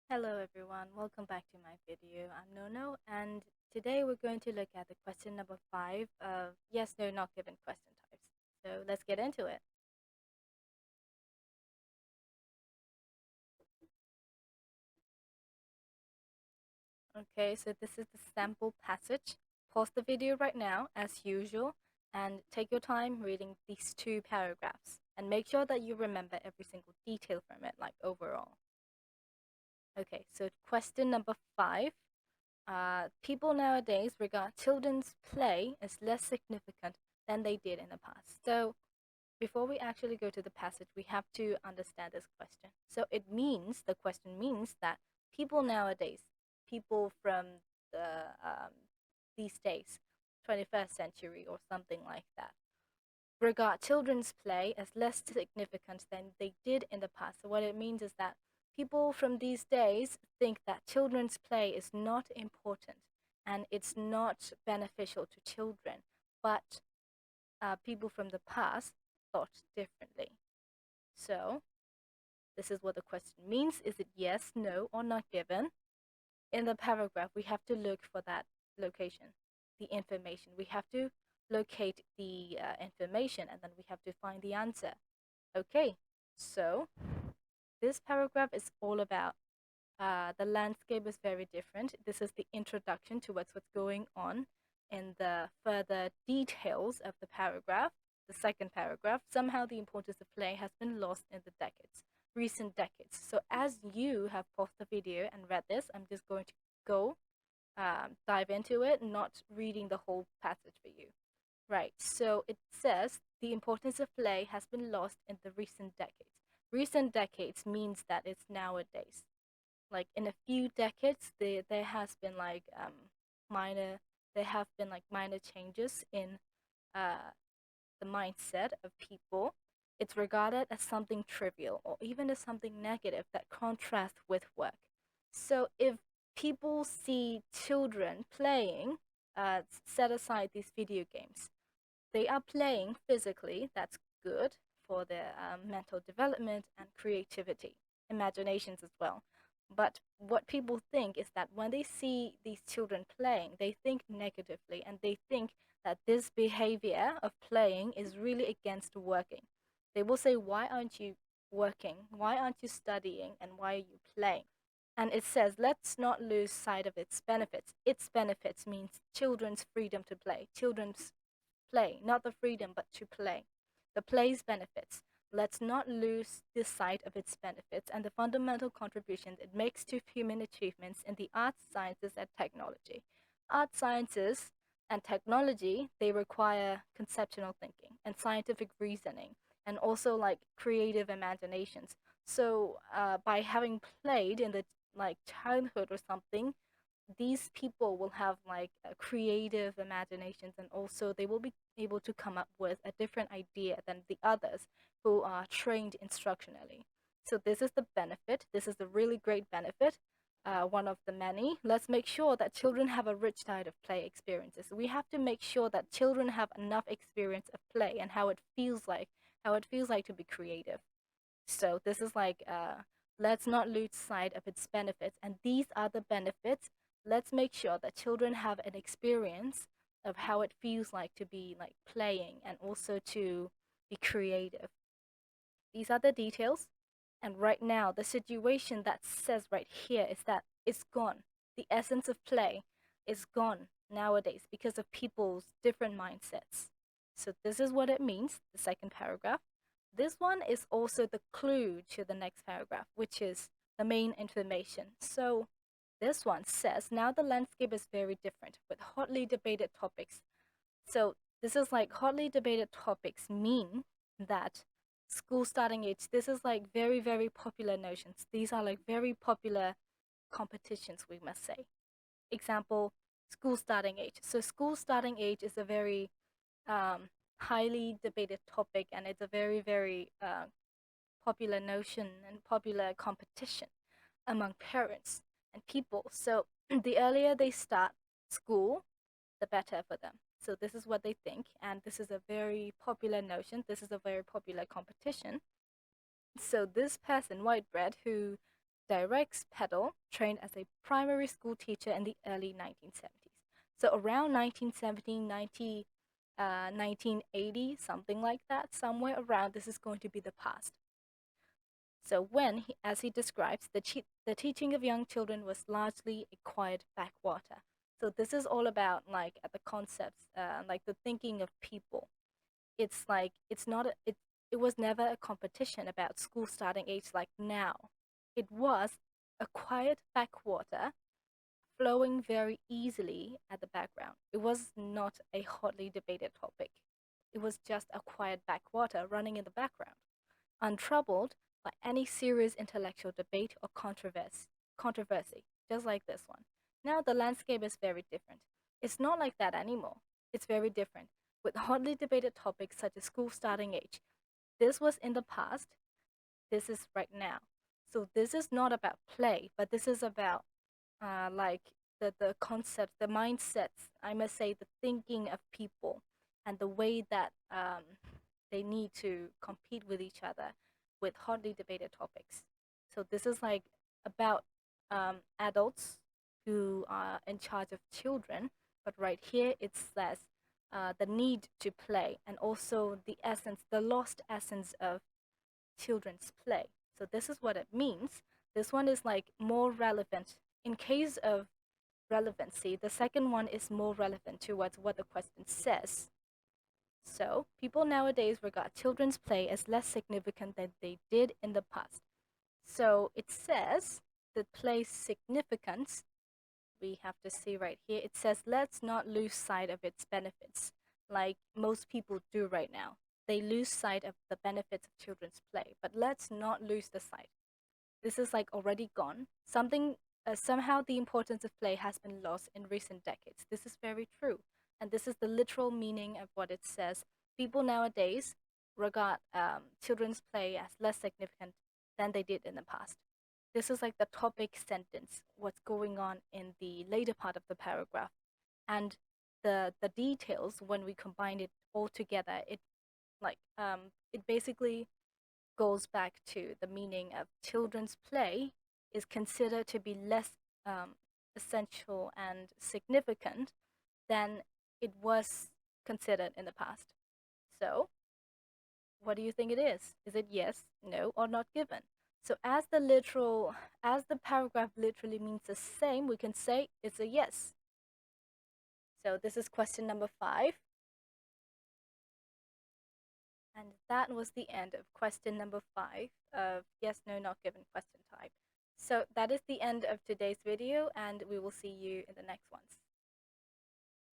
Hello everyone, welcome back to my video. I'm Nono and today we're going to look at the question number 5 of yes, no, not given question types. So let's get into it. Okay, so this is the sample passage. Pause the video right now as usual and take your time reading these two paragraphs and make sure that you remember every single detail from it, like overall. Okay, so question number 5. People nowadays regard children's play as less significant than they did in the past. So, before we actually go to the passage, we have to understand this question. So, the question means that people nowadays, people from the these days, 21st century or something like that, regard children's play as less significant than they did in the past. So, what it means is that people from these days think that children's play is not important and it's not beneficial to children, but people from the past thought differently. So, this is what the question means. Is it yes, no, or not given? In the paragraph, we have to look for that location, the information. We have to locate the information and then we have to find the answer. Okay, so this paragraph is all about the landscape is very different. This is the introduction to what's going on in the further details of the paragraph. The second paragraph, somehow the importance of play has been lost in the recent decades. So as you have paused the video and read this, I'm just going to go dive into it, not reading the whole passage for you. Right, so it says the importance of play has been lost in the recent decades. Recent decades means that it's nowadays. Like in a few decades, there has been like minor, there have been like minor changes in uh, the mindset of people. It's regarded as something trivial or even as something negative that contrasts with work. So if people see children playing, set aside these video games, they are playing physically, that's good for their mental development and creativity, imaginations as well. But what people think is that when they see these children playing, they think negatively and they think that this behavior of playing is really against working. They will say, why aren't you working? Why aren't you studying? And why are you playing? And it says, let's not lose sight of its benefits. Its benefits means children's freedom to play, children's play, not the freedom, but to play. The play's benefits. Let's not lose the sight of its benefits and the fundamental contributions it makes to human achievements in the arts, sciences, and technology. Art sciences and technology, they require conceptual thinking and scientific reasoning and also like creative imaginations. So by having played in the like childhood or something, these people will have like creative imaginations and also they will be able to come up with a different idea than the others who are trained instructionally. So this is the benefit. This is the really great benefit, one of the many. Let's make sure that children have a rich diet of play experiences. We have to make sure that children have enough experience of play and how it feels like to be creative. So this is like let's not lose sight of its benefits. And these are the benefits. Let's make sure that children have an experience of how it feels like to be like playing and also to be creative. These are the details. And right now, the situation that says right here is that it's gone. The essence of play is gone nowadays because of people's different mindsets. So this is what it means, the second paragraph. This one is also the clue to the next paragraph, which is the main information. So this one says, now the landscape is very different with hotly debated topics. So this is like hotly debated topics mean that school starting age, this is like very, very popular notions. These are like very popular competitions, we must say. Example, school starting age. So school starting age is a very highly debated topic and it's a very, very popular notion and popular competition among parents and people. So the earlier they start school, the better for them. So this is what they think, and this is a very popular notion. This is a very popular competition. So this person, Whitebread, who directs pedal, trained as a primary school teacher in the early 1970s. So around 1970, 1980, something like that, somewhere around, this is going to be the past. So when, as he describes, the teaching of young children was largely a quiet backwater. So this is all about like the concepts, like the thinking of people. It's like it was never a competition about school starting age like now. It was a quiet backwater flowing very easily at the background. It was not a hotly debated topic. It was just a quiet backwater running in the background, untroubled by any serious intellectual debate or controversy, just like this one. Now the landscape is very different. It's not like that anymore. It's very different, with hotly debated topics such as school starting age. This was in the past, this is right now. So this is not about play, but this is about like the concepts, the mindsets, I must say, the thinking of people and the way that they need to compete with each other with hotly debated topics. So this is like about adults who are in charge of children, but right here it says the need to play and also the essence, the lost essence of children's play. So this is what it means. This one is like more relevant. In case of relevancy, the second one is more relevant towards what the question says. So people nowadays regard children's play as less significant than they did in the past. So it says that play's significance, we have to see right here, it says let's not lose sight of its benefits, like most people do right now. They lose sight of the benefits of children's play, but let's not lose the sight. This is like already gone. Somehow the importance of play has been lost in recent decades. This is very true. And this is the literal meaning of what it says. People nowadays regard children's play as less significant than they did in the past. This is like the topic sentence, what's going on in the later part of the paragraph. And the details, when we combine it all together, it basically goes back to the meaning of children's play is considered to be less essential and significant than it was considered in the past. So, what do you think it is? Is it yes, no, or not given? So, as the paragraph literally means the same, we can say it's a yes. So, this is question number 5. And that was the end of question number 5 of yes, no, not given question type. So that is the end of today's video, and we will see you in the next ones.